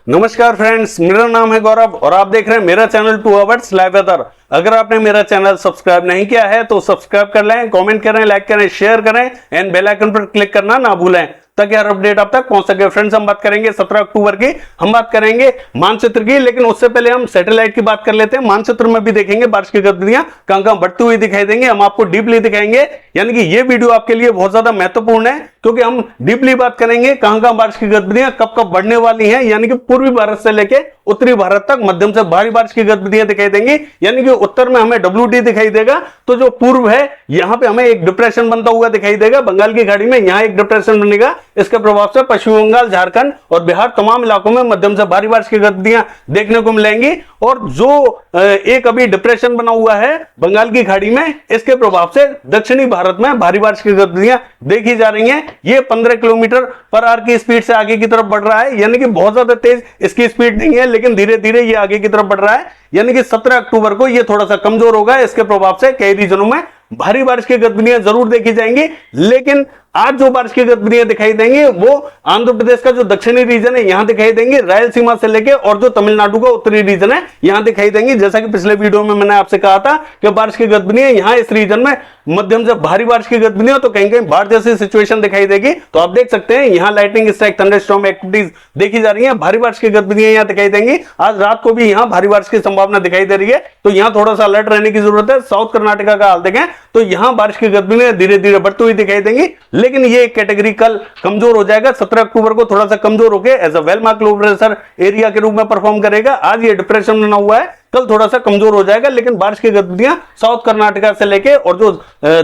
नमस्कार फ्रेंड्स, मेरा नाम है गौरव और आप देख रहे हैं मेरा चैनल 2 आवर्स लाइव वेदर। अगर आपने मेरा चैनल सब्सक्राइब नहीं किया है तो सब्सक्राइब कर लें, कमेंट करें, लाइक करें, शेयर करें एंड बेल आइकन पर क्लिक करना ना भूलें ताकि हर अपडेट आप तक पहुंच सके। फ्रेंड्स, हम बात करेंगे 17 अक्टूबर की, हम बात करेंगे मानचित्र की, लेकिन उससे पहले हम सैटेलाइट की बात कर लेते हैं। मानचित्र में भी देखेंगे बारिश की गतिविधियां कहां बढ़ती हुई दिखाई देंगे, हम आपको डीपली दिखाएंगे। यानी कि ये वीडियो आपके लिए बहुत ज्यादा महत्वपूर्ण है क्योंकि हम डीपली बात करेंगे कहां बारिश की गतिविधियां कब कब बढ़ने वाली हैं। यानी कि पूर्वी भारत से लेके उत्तरी भारत तक मध्यम से भारी बारिश की गतिविधियां दिखाई देंगी। यानी कि उत्तर में हमें WD दिखाई देगा, तो जो पूर्व है यहां पे हमें एक डिप्रेशन बनता हुआ दिखाई देगा बंगाल की खाड़ी में, यहां एक डिप्रेशन बनेगा। इसके प्रभाव से पश्चिम बंगाल, झारखंड और बिहार तमाम इलाकों में मध्यम से भारी बारिश की गतिविधियां देखने को मिलेंगी। और जो एक अभी डिप्रेशन बना हुआ है बंगाल की खाड़ी में, इसके प्रभाव से दक्षिणी भारत में भारी बारिश की गतिविधियां देखी जा रही हैं। ये 15 किलोमीटर पर आवर की स्पीड से आगे की तरफ बढ़ रहा है। यानी कि बहुत ज्यादा तेज इसकी स्पीड नहीं है, लेकिन धीरे धीरे ये आगे की तरफ बढ़ रहा है। यानी कि 17 अक्टूबर को ये थोड़ा सा कमजोर होगा। इसके प्रभाव से कई रीजनों में भारी बारिश की गतिविधियां जरूर देखी जाएंगी। लेकिन आज जो बारिश की गतिविधियां दिखाई देंगी वो आंध्र प्रदेश का जो दक्षिणी रीजन है यहां दिखाई देंगी, रायलसीमा से लेके और जो तमिलनाडु का उत्तरी रीजन है यहां दिखाई देंगी। जैसा कि पिछले वीडियो में मैंने आपसे कहा था कि बारिश की गतिविधियां यहां इस रीजन में मध्यम से भारी बारिश की गतिविधियां, तो कहीं कहीं बाढ़ जैसी सिचुएशन दिखाई देगी। तो आप देख सकते हैं यहां लाइटनिंग स्ट्राइक, थंडरस्टॉर्म एक्टिविटीज देखी जा रही है। भारी बारिश की गतिविधियां यहां दिखाई देंगी। आज रात को भी यहां भारी बारिश की संभावना दिखाई दे रही है, तो यहां थोड़ा सा अलर्ट रहने की जरूरत है। साउथ कर्नाटका का हाल देखें तो यहां बारिश की गतिविधियां धीरे धीरे बढ़ती हुई दिखाई देंगी, लेकिन ये कैटेगरी कल कमजोर हो जाएगा। 17 अक्टूबर को थोड़ा सा कमजोर होकर as a well marked low pressure area के रूप में परफॉर्म करेगा। आज ये डिप्रेशन बना हुआ है, कल थोड़ा सा कमजोर हो जाएगा, लेकिन बारिश की गतिविधियां साउथ कर्नाटका से लेके और जो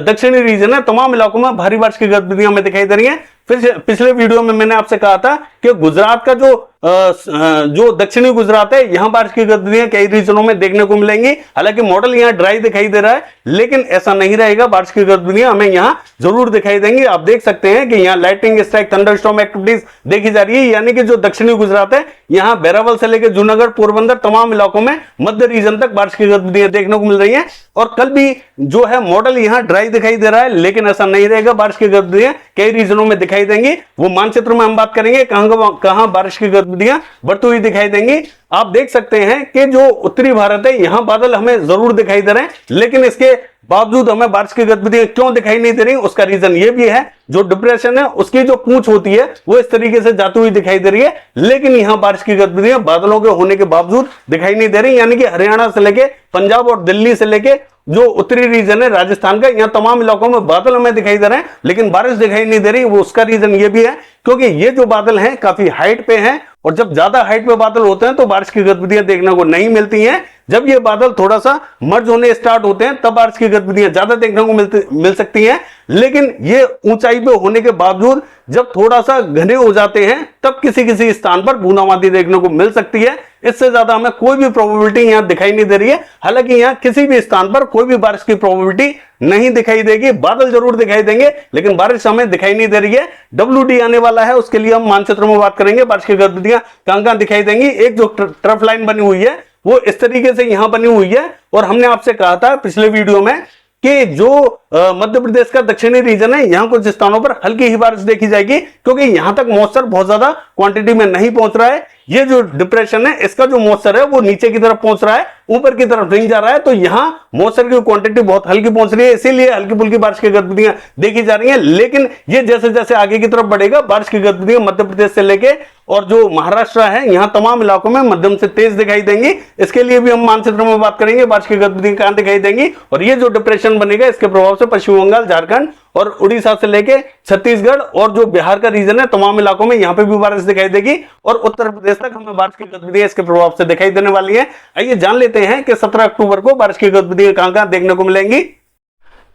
दक्षिणी रीजन है तमाम इलाकों में भारी बारिश की गतिविधियां हमें दिखाई दे रही हैं। फिर पिछले वीडियो में मैंने आपसे कहा था कि गुजरात का जो दक्षिणी गुजरात है यहां बारिश की गतिविधियां कई रीजनों में देखने को मिलेंगी। हालांकि मॉडल यहां ड्राई दिखाई दे रहा है, लेकिन ऐसा नहीं रहेगा, बारिश की गतिविधियां हमें यहां जरूर दिखाई देंगी। आप देख सकते हैं कि यहां लाइटनिंग स्ट्राइक, थंडरस्टॉर्म एक्टिविटीज देखी जा रही है। यानी कि जो दक्षिणी गुजरात है यहां वेरावल से लेकर जूनागढ़, पोरबंदर तमाम इलाकों में मध्य रीजन तक बारिश की गतिविधियां देखने को मिल रही है। और कल भी जो है मॉडल यहां ड्राई दिखाई दे रहा है, लेकिन ऐसा नहीं रहेगा, बारिश की गतिविधियां कई रीजनों में दिखाई देंगी। वो मानचित्र में हम बात करेंगे कहां बारिश की गतिविधियां बढ़ती हुई दिखाई देंगी। आप देख सकते हैं कि जो उत्तरी भारत है यहां बादल हमें जरूर दिखाई दे रहे हैं, लेकिन इसके बावजूद हमें बारिश की गतिविधियां क्यों दिखाई नहीं दे रही, उसका रीजन ये भी है जो डिप्रेशन है उसकी जो पूंछ होती है वो इस तरीके से जाती हुई दिखाई दे रही है, लेकिन यहां बारिश की गतिविधियां बादलों के होने के बावजूद दिखाई नहीं दे रही। यानी कि हरियाणा से लेके पंजाब और दिल्ली से लेके जो उत्तरी रीजन है राजस्थान का, यहां तमाम इलाकों में बादल हमें दिखाई दे रहे हैं, लेकिन बारिश दिखाई नहीं दे रही। वो उसका रीजन ये भी है क्योंकि ये जो बादल हैं काफी हाइट पे हैं, और जब ज्यादा हाइट पे बादल होते हैं तो बारिश की गतिविधियां देखने को नहीं मिलती हैं। जब ये बादल थोड़ा सा मर्ज होने स्टार्ट होते हैं तब बारिश की गतिविधियां ज्यादा देखने को मिल सकती हैं। लेकिन ये ऊंचाई पे होने के बावजूद जब थोड़ा सा घने हो जाते हैं तब किसी किसी स्थान पर बूंदाबांदी देखने को मिल सकती है। इससे ज्यादा हमें कोई भी प्रोबेबिलिटी यहां दिखाई नहीं दे रही है। हालांकि यहां किसी भी स्थान पर कोई भी बारिश की प्रोबेबिलिटी नहीं दिखाई देगी, बादल जरूर दिखाई देंगे लेकिन बारिश हमें दिखाई नहीं दे रही है। WD आने वाला है, उसके लिए हम मानचित्र में बात करेंगे बारिश की गतिविधियां कहां दिखाई देंगी। एक जो ट्रफ लाइन बनी हुई है वो इस तरीके से यहां बनी हुई है, और हमने आपसे कहा था पिछले वीडियो में कि जो मध्य प्रदेश का दक्षिणी रीजन है यहां कुछ स्थानों पर हल्की ही बारिश देखी जाएगी, क्योंकि यहां तक मॉइस्चर बहुत ज्यादा क्वांटिटी में नहीं पहुंच रहा है। ये जो डिप्रेशन है इसका जो मॉइस्चर है वो नीचे की तरफ पहुंच रहा है, ऊपर की तरफ नहीं जा रहा है, तो यहां मॉइस्चर की क्वांटिटी बहुत हल्की पहुंच रही है, इसीलिए हल्की फुल्की बारिश की गतिविधियां देखी जा रही हैं। लेकिन ये जैसे जैसे आगे की तरफ बढ़ेगा बारिश की गतिविधियां मध्य प्रदेश से लेके और जो महाराष्ट्र है यहां तमाम इलाकों में मध्यम से तेज दिखाई देंगी। इसके लिए भी हम मानचित्र में बात करेंगे बारिश की गतिविधियां कहां दिखाई देंगी। और ये जो डिप्रेशन बनेगा इसके प्रभाव से पश्चिम बंगाल, झारखंड और उड़ीसा से लेके छत्तीसगढ़ और जो बिहार का रीजन है तमाम इलाकों में यहां पे भी बारिश दिखाई देगी, और उत्तर प्रदेश तक हमें बारिश की गतिविधियां इसके प्रभाव से दिखाई देने वाली है। आइए जान लेते हैं कि 17 अक्टूबर को बारिश की गतिविधियां कहां देखने को मिलेंगी।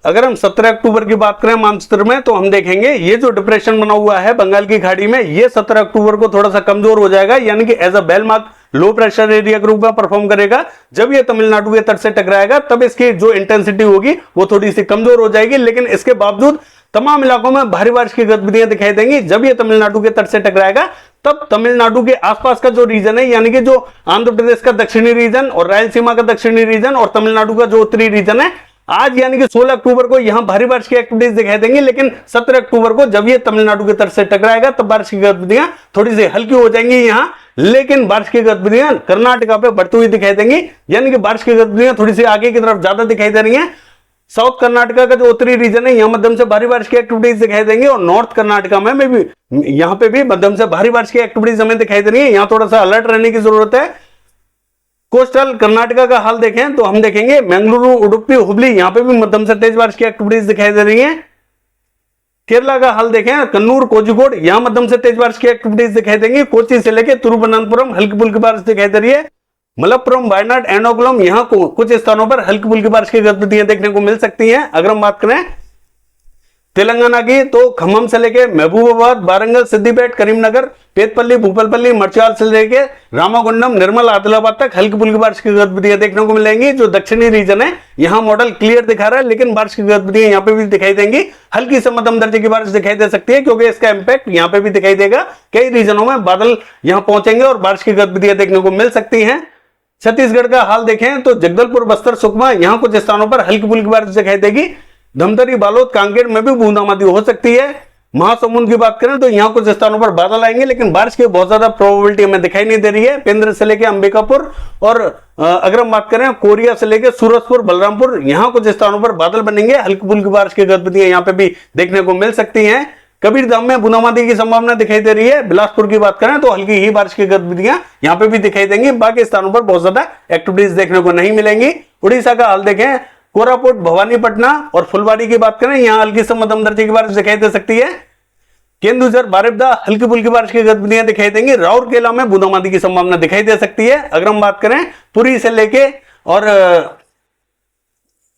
अगर हम 17 अक्टूबर की बात करें मानचित्र में तो हम देखेंगे ये जो डिप्रेशन बना हुआ है बंगाल की खाड़ी में ये 17 अक्टूबर को थोड़ा सा कमजोर हो जाएगा, यानी कि as a well marked low pressure area के रूप में परफॉर्म करेगा। जब ये तमिलनाडु के तट से टकराएगा तब इसकी जो इंटेंसिटी होगी वो थोड़ी सी कमजोर हो जाएगी, लेकिन इसके बावजूद तमाम इलाकों में भारी बारिश की गतिविधियां दिखाई देंगी। जब ये तमिलनाडु के तट से टकराएगा तब तमिलनाडु के आसपास का जो रीजन है, यानी कि जो आंध्र प्रदेश का दक्षिणी रीजन और रायलसीमा का दक्षिणी रीजन और तमिलनाडु का जो उत्तरी रीजन है, आज यानी कि 16 अक्टूबर को यहां भारी बारिश की एक्टिविटीज दिखाई देंगी। लेकिन 17 अक्टूबर को जब ये तमिलनाडु के तट से टकराएगा तब बारिश की गतिविधियां थोड़ी सी हल्की हो जाएंगी यहां, लेकिन बारिश की गतिविधियां कर्नाटका पे बढ़ती हुई दिखाई देंगी, यानी कि बारिश की गतिविधियां थोड़ी सी आगे की तरफ ज्यादा दिखाई दे रही हैं। साउथ कर्नाटका का जो उत्तरी रीजन है यहां मध्यम से भारी बारिश की एक्टिविटीज दिखाई देंगी, और नॉर्थ कर्नाटका में भी यहां पे भी मध्यम से भारी बारिश की एक्टिविटीज हमें दिखाई दे रही है। यहां थोड़ा सा अलर्ट रहने की जरूरत है। कोस्टल कर्नाटका का हाल देखें तो हम देखेंगे मंगलुरु, उडुपी, हुबली, यहां पे भी मध्यम से तेज बारिश की एक्टिविटीज दिखाई दे रही है। केरला का हाल देखें, कन्नूर, कोझिकोड, यहां मध्यम से तेज बारिश की एक्टिविटीज दिखाई देंगी। कोची से लेकर तिरुवनंतपुरम हल्की फुल्की बारिश दिखाई दे रही है। मलप्पुरम, वायनाड, एर्नाकुलम, यहां कुछ स्थानों पर हल्की फुल्की बारिश की गतिविधियां देखने को मिल सकती हैं। अगर हम बात करें तेलंगाना की तो खम्मम से लेके महबूबाबाद, वारंगल, सिद्दीपेट, करीमनगर, पेतपल्ली, भूपालपल्ली, मर्चाल से लेके रामागुंडम, निर्मल, आदिलाबाद तक हल्की फुल्की बारिश की गतिविधियां देखने को मिलेंगी। जो दक्षिणी रीजन है यहां मॉडल क्लियर दिखा रहा है, लेकिन बारिश की गतिविधियां यहां पे भी दिखाई देंगी। हल्की से मध्यम दर्जे की बारिश दिखाई दे सकती है, क्योंकि इसका इंपैक्ट यहां पे भी दिखाई देगा। कई रीजनों में बादल यहां पहुंचेंगे और बारिश की गतिविधियां देखने को मिल सकती हैं। छत्तीसगढ़ का हाल देखें तो जगदलपुर, बस्तर, सुकमा, यहां कुछ स्थानों पर हल्की फुल्की बारिश दिखाई देगी। धमतरी, बालोद, कांकेर में भी बूंदाबांदी हो सकती है। महासमुंद की बात करें तो यहां कुछ स्थानों पर बादल आएंगे, लेकिन बारिश की बहुत ज्यादा प्रोबेबिलिटी हमें दिखाई नहीं दे रही है। पेंद्र से लेकर अंबिकापुर, और अगर हम बात करें कोरिया से लेकर सूरजपुर, बलरामपुर, यहां कुछ स्थानों पर बादल बनेंगे। हल्की फुल्की बारिश की गतिविधियां यहां पे भी देखने को मिल सकती हैं। कबीरधाम में बूंदाबांदी की संभावना दिखाई दे रही है। बिलासपुर की बात करें तो हल्की ही बारिश की गतिविधियां यहां पे भी दिखाई देंगी। बाकी स्थानों पर बहुत ज्यादा एक्टिविटीज देखने को नहीं मिलेंगी। उड़ीसा का हाल देखें, कोरापुट, भवानीपटना और फुलवाड़ी की बात करें, यहां हल्की से मध्यम दर्जे की बारिश दिखाई दे सकती है। केंदुझर, बारिपदा, हल्की फुल्की बारिश की गतिविधियां दिखाई देंगी। राउरकेला में बूंदाबांदी की संभावना दिखाई दे सकती है। अगर हम बात करें पुरी से लेके और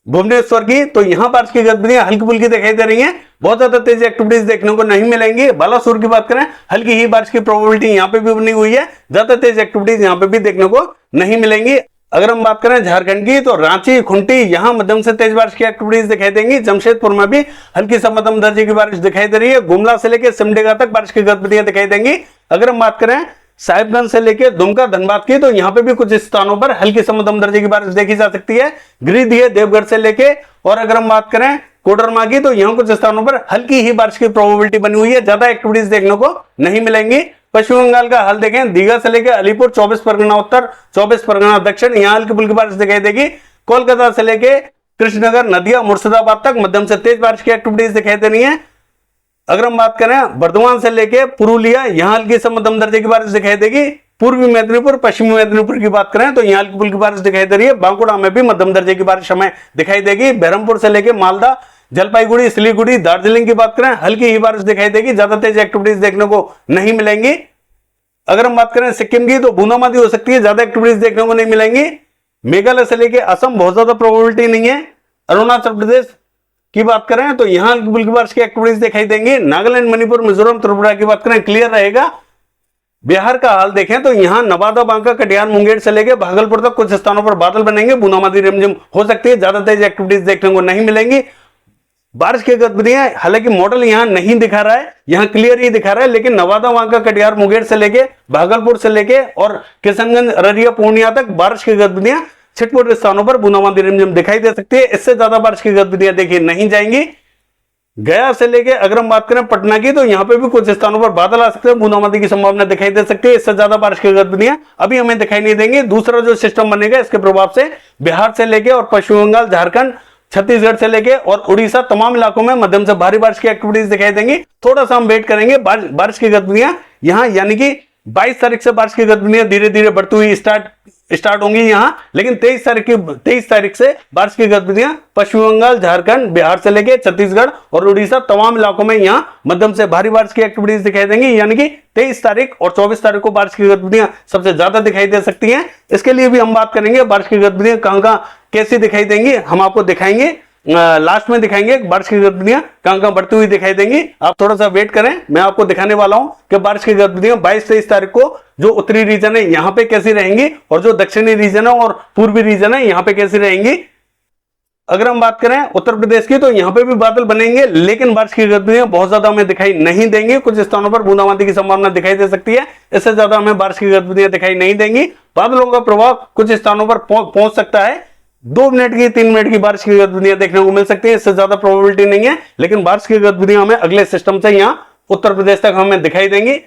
भुवनेश्वर की, तो यहां बारिश की गतिविधियां हल्की फुल्की दिखाई दे रही हैं। बहुत ज्यादा तेज एक्टिविटीज देखने को नहीं मिलेंगी। बालासुर की बात करें, हल्की ही बारिश की प्रोबेबिलिटी यहां पे भी बनी हुई है। ज्यादा तेज एक्टिविटीज यहां पे भी देखने को नहीं मिलेंगी। अगर हम बात करें झारखंड की तो रांची, खुंटी, यहां मध्यम से तेज बारिश की एक्टिविटीज दिखाई देंगी। जमशेदपुर में भी हल्की से मध्यम दर्जे की बारिश दिखाई दे रही है। गुमला से लेकर सिमडेगा तक बारिश की गतिविधियां दिखाई देंगी। अगर हम बात करें साहिबगंज से लेकर दुमका, धनबाद की, तो यहां पे भी कुछ स्थानों पर हल्की से मध्यम दर्जे की बारिश देखी जा सकती है। गिरिडीह, देवघर से लेके, और अगर हम बात करें कोडरमा की, तो यहां कुछ स्थानों पर हल्की ही बारिश की प्रोबेबिलिटी बनी हुई है। ज्यादा एक्टिविटीज देखने को नहीं मिलेंगी। पश्चिम बंगाल का हाल देखें, दीघा से लेकर अलीपुर, 24 परगना उत्तर, 24 परगना दक्षिण, यहां हल्की फुल्की बारिश दिखाई देगी। कोलकाता से लेकर कृष्णनगर, नदिया, मुर्शिदाबाद तक मध्यम से तेज बारिश की एक्टिविटीज दिखाई दे रही है। अगर हम बात करें बर्धमान से लेकर पुरुलिया, यहां हल्की से मध्यम दर्जे की बारिश दिखाई देगी। पूर्वी मेदिनीपुर, पश्चिमी मेदिनीपुर की बात करें तो यहां हल्की फुल्की बारिश दिखाई दे रही है। बांकुड़ा में भी मध्यम दर्जे की बारिश हमें दिखाई देगी। बहरमपुर से लेकर मालदा, जलपाईगुड़ी, सिलीगुड़ी, दार्जिलिंग की बात करें, हल्की ही बारिश दिखाई देगी। ज्यादा तेज एक्टिविटीज देखने को नहीं मिलेंगी। अगर हम बात करें सिक्किम की, तो बूंदाबांदी हो सकती है, ज्यादा एक्टिविटीज देखने को नहीं मिलेंगी। मेघालय से लेकर असम बहुत ज्यादा प्रोबेबिलिटी नहीं है। अरुणाचल प्रदेश की बात करें तो यहां हल्की फुल्की बारिश की एक्टिविटीज दिखाई देंगी। नागालैंड, मणिपुर, मिजोरम, त्रिपुरा की बात करें क्लियर रहेगा। बिहार का हाल देखें तो यहां नवादा, बांका, कटिहार, मुंगेर से लेकर भागलपुर तक कुछ स्थानों पर बादल बनेंगे। बूंदाबांदी रिमझिम हो सकती है, ज्यादा तेज एक्टिविटीज देखने को नहीं मिलेंगी। बारिश की गतिविधियां, हालांकि मॉडल यहां नहीं दिखा रहा है, यहां क्लियर ही दिखा रहा है, लेकिन नवादा, बांका, कटिहार, मुंगेर से लेके भागलपुर से लेके और किशनगंज, अररिया, पूर्णिया तक बारिश की गतिविधियां छिटपुट स्थानों पर बूंदाबांदी रिमझिम दिखाई दे सकती है। इससे ज्यादा बारिश की गतिविधियां देखी नहीं जाएंगी। गया से लेके अगर हम बात करें पटना की, तो यहां पे भी कुछ स्थानों पर बादल आ सकते हैं, बूंदाबांदी की संभावना दिखाई दे सकती है। इससे ज्यादा बारिश की गतिविधियां अभी हमें दिखाई नहीं देंगी। दूसरा जो सिस्टम बनेगा, इसके प्रभाव से बिहार से लेके और पश्चिम बंगाल, झारखंड, छत्तीसगढ़ से लेके और उड़ीसा तमाम इलाकों में मध्यम से भारी बारिश की एक्टिविटीज दिखाई देंगी। थोड़ा सा हम वेट करेंगे। बारिश की गतिविधियां यहां, यानी कि 22 तारीख से बारिश की गतिविधियां धीरे धीरे बढ़ती हुई स्टार्ट होंगी यहां, लेकिन 23 तारीख से बारिश की गतिविधियां पश्चिम बंगाल, झारखंड, बिहार से लेके छत्तीसगढ़ और उड़ीसा तमाम इलाकों में यहां मध्यम से भारी बारिश की एक्टिविटीज दिखाई देंगी। यानी कि 23 तारीख और 24 तारीख को बारिश की गतिविधियां सबसे ज्यादा दिखाई दे सकती हैं। इसके लिए भी हम बात करेंगे बारिश की गतिविधियां कहां कैसी दिखाई देंगी, हम आपको दिखाएंगे, लास्ट में दिखाएंगे बारिश की गतिविधियां कहां बढ़ती हुई दिखाई देंगी। आप थोड़ा सा वेट करें, मैं आपको दिखाने वाला हूं कि बारिश की गतिविधियां 22-23 तारीख को जो उत्तरी रीजन है यहां पे कैसी रहेंगी और जो दक्षिणी रीजन है और पूर्वी रीजन है यहां पे कैसी रहेंगी। अगर हम बात करें उत्तर प्रदेश की, तो यहां पे भी बादल बनेंगे, लेकिन बारिश की गतिविधियां बहुत ज्यादा हमें दिखाई नहीं देंगी। कुछ स्थानों पर बूंदाबांदी की संभावना दिखाई दे सकती है, इससे ज्यादा हमें बारिश की गतिविधियां दिखाई नहीं देंगी। बादलों का प्रभाव कुछ स्थानों पर पहुंच सकता है। 2 मिनट की 3 मिनट की बारिश की गतिविधियां देखने को मिल सकती है, इससे ज्यादा प्रोबेबिलिटी नहीं है। लेकिन बारिश की गतिविधियां हमें अगले सिस्टम से यहां उत्तर प्रदेश तक हमें दिखाई देंगी।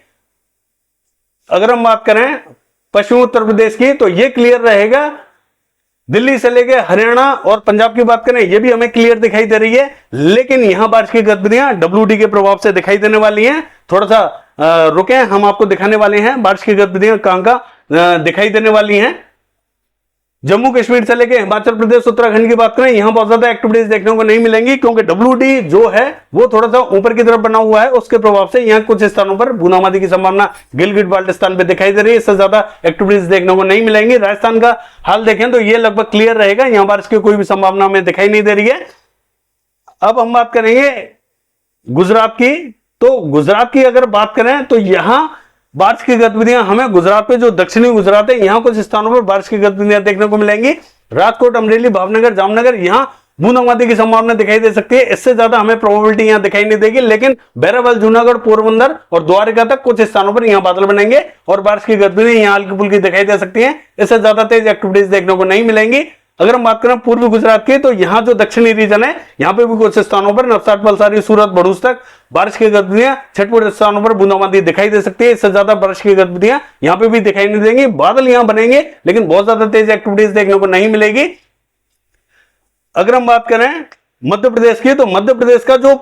अगर हम बात करें पश्चिमी उत्तर प्रदेश की तो ये क्लियर रहेगा। दिल्ली से लेके हरियाणा और पंजाब की बात करें, ये भी हमें क्लियर दिखाई दे रही है, लेकिन यहां बारिश की गतिविधियां WD के प्रभाव से दिखाई देने वाली हैं। थोड़ा सा रुके, हम आपको दिखाने वाले हैं बारिश की गतिविधियां कहां कहां दिखाई देने वाली हैं। जम्मू कश्मीर से लेके हिमाचल प्रदेश उत्तराखंड की बात करें, यहां बहुत ज्यादा एक्टिविटीज देखने को नहीं मिलेंगी, क्योंकि WD जो है वो थोड़ा सा ऊपर की तरफ बना हुआ है, उसके प्रभाव से यहां कुछ स्थानों पर बूंदाबांदी की संभावना गिलगित बाल्टिस्तान पे दिखाई दे रही है। इससे ज्यादा एक्टिविटीज देखने को नहीं मिलेंगी। राजस्थान का हाल देखें तो ये लगभग क्लियर रहेगा, यहां बारिश की कोई भी संभावना हमें दिखाई नहीं दे रही है। अब हम बात करेंगे गुजरात की। तो गुजरात की अगर बात करें तो यहां बारिश की गतिविधियां हमें गुजरात पे, जो दक्षिणी गुजरात है, यहां कुछ स्थानों पर बारिश की गतिविधियां देखने को मिलेंगी। राजकोट, अमरेली, भावनगर, जामनगर, यहां बूंदाबांदी की संभावना दिखाई दे सकती है। इससे ज्यादा हमें प्रोबेबिलिटी यहां दिखाई नहीं देगी, लेकिन बैरावल, जूनागढ़, पोरबंदर और द्वारका तक कुछ स्थानों पर यहां बादल बनेंगे और बारिश की गतिविधियां यहां हल्की फुल्की दिखाई दे सकती है। इससे ज्यादा तेज एक्टिविटीज देखने को नहीं मिलेंगी। अगर हम बात करें पूर्वी गुजरात की, तो यहां जो दक्षिणी रीजन है, यहां पे भी कुछ स्थानों पर नवसारी, वलसाड़ी, सूरत, भरूच तक बारिश की गतिविधियां, छठ स्थानों पर बूंदाबांदी दिखाई दे सकती है। इससे ज्यादा बारिश की गतिविधियां यहां पे भी दिखाई नहीं देंगी। बादल यहां बनेंगे, लेकिन बहुत ज्यादा तेज एक्टिविटीज देखने को नहीं मिलेगी। अगर हम बात करें मध्य प्रदेश की, तो मध्य प्रदेश का जो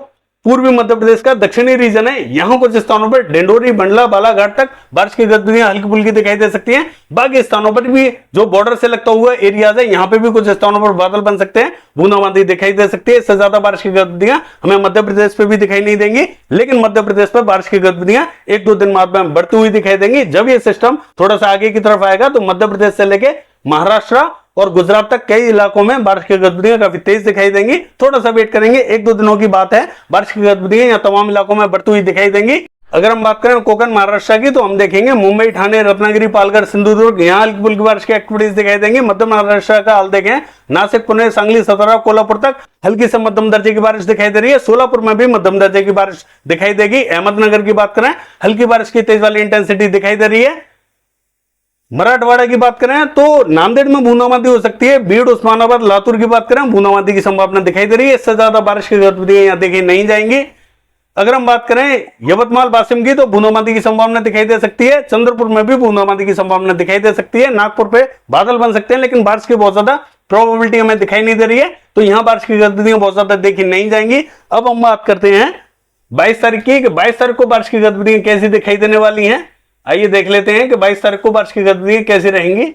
पूर्वी मध्य प्रदेश का दक्षिणी रीजन है, यहां कुछ स्थानों पर डिंडोरी, मंडला, बालाघाट तक बारिश की गतिविधियां हल्की फुल्की दिखाई दे सकती हैं। बाकी स्थानों पर भी जो बॉर्डर से लगता हुआ एरियाज है, यहां पे भी कुछ स्थानों पर बादल बन सकते हैं, बूंदाबांदी दिखाई दे सकती है। इससे ज्यादा बारिश की गतिविधियां हमें मध्य प्रदेश पे भी दिखाई नहीं देंगी, लेकिन मध्य प्रदेश पर बारिश की गतिविधियां 1-2 दिन बाद में बढ़ती हुई दिखाई देंगी। जब ये सिस्टम थोड़ा सा आगे की तरफ आएगा तो मध्य प्रदेश से लेके महाराष्ट्र और गुजरात तक कई इलाकों में बारिश की गतिविधियां काफी तेज दिखाई देंगी। थोड़ा सा वेट करेंगे, 1-2 दिनों की बात है, बारिश की गतिविधियां यहां तमाम इलाकों में बढ़ती हुई दिखाई देंगी। अगर हम बात करें कोकण महाराष्ट्र की, तो हम देखेंगे मुंबई, ठाणे, रत्नागिरी, पालघर, सिंधुदुर्ग, यहां हल्की फुल्की बारिश की एक्टिविटीज दिखाई देंगी। मध्य महाराष्ट्र का हाल देखें, नासिक, पुणे, सांगली, सतारा, कोल्हापुर तक हल्की से मध्यम दर्जे की बारिश दिखाई दे रही है। सोलापुर में भी मध्यम दर्जे की बारिश दिखाई देगी। अहमदनगर की बात करें, हल्की बारिश की तेज वाली इंटेंसिटी दिखाई दे रही है। मराठवाड़ा की बात करें तो नांदेड़ में बूंदाबांदी हो सकती है। बीड़, उस्मानाबाद, लातूर की बात करें, बूंदाबांदी की संभावना दिखाई दे रही है। इससे ज्यादा बारिश की गतिविधियां यहां देखी नहीं जाएंगी। अगर हम बात करें यवतमाल, वाशिम की, तो बूंदाबांदी की संभावना दिखाई दे सकती है। चंद्रपुर में भी बूंदाबांदी की संभावना दिखाई दे सकती है। नागपुर पे बादल बन सकते हैं, लेकिन बारिश की बहुत ज्यादा प्रोबेबिलिटी हमें दिखाई नहीं दे रही है, तो यहां बारिश की गतिविधियां बहुत ज्यादा देखी नहीं जाएंगी। अब हम बात करते हैं 22 तारीख की, 22 तारीख को बारिश की गतिविधियां कैसी दिखाई देने वाली हैं। आइए देख लेते हैं कि 22 तारीख को बारिश की गतिविधियां कैसी रहेंगी।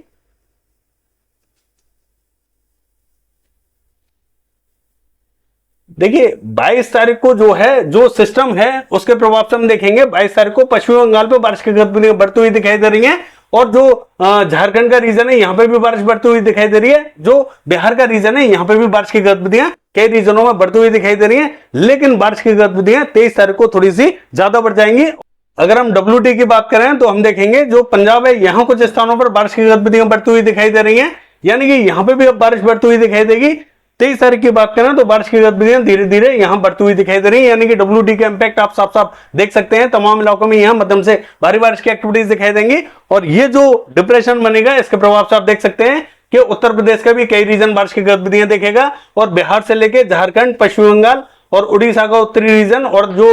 देखिए 22 तारीख को जो है, जो सिस्टम है, उसके प्रभाव से हम देखेंगे 22 तारीख को पश्चिमी बंगाल पे बारिश की गतिविधियां बढ़ती हुई दिखाई दे रही हैं, और जो झारखंड का रीजन है, यहां पे भी बारिश बढ़ती हुई दिखाई दे रही है। जो बिहार का रीजन है, यहां पे भी बारिश की गतिविधियां कई रीजनों में बढ़ती हुई दिखाई दे रही है, लेकिन बारिश की गतिविधियां 23 तारीख को थोड़ी सी ज्यादा बढ़ जाएंगी। अगर हम WD की बात करें तो हम देखेंगे जो पंजाब है, यहां कुछ स्थानों पर बारिश की गतिविधियां बढ़ती हुई दिखाई दे रही हैं, यानी कि यहां पे भी अब बारिश बढ़ती हुई दिखाई देगी। 23 तारीख की बात करें तो बारिश की गतिविधियां धीरे धीरे यहां बढ़ती हुई दिखाई दे रही है, यानी कि WD का इंपैक्ट आप साफ साफ देख सकते हैं। तमाम इलाकों में यहां मध्यम से भारी बारिश की एक्टिविटीज दिखाई देंगी, और ये जो डिप्रेशन बनेगा, इसके प्रभाव से आप देख सकते हैं कि उत्तर प्रदेश का भी कई रीजन बारिश की गतिविधियां देखेगा, और बिहार से लेकर झारखंड, पश्चिम बंगाल और उड़ीसा का उत्तरी रीजन, और जो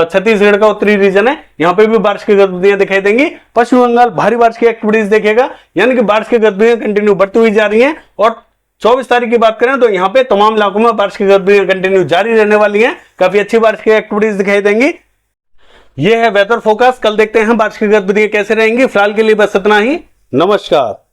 छत्तीसगढ़ का उत्तरी रीजन है, यहां पे भी बारिश की गतिविधियां दिखाई देंगी। पश्चिम बंगाल भारी बारिश की एक्टिविटीज देखेगा, यानी कि बारिश की गतिविधियां कंटिन्यू बढ़ती हुई जा रही हैं। और 24 तारीख की बात करें तो यहां पे तमाम इलाकों में बारिश की गतिविधियां कंटिन्यू जारी रहने वाली हैं, काफी अच्छी बारिश की एक्टिविटीज दिखाई देंगी। ये है वेदर फोरकास्ट। कल देखते हैं बारिश की गतिविधियां कैसे रहेंगी। फिलहाल के लिए बस इतना ही। नमस्कार।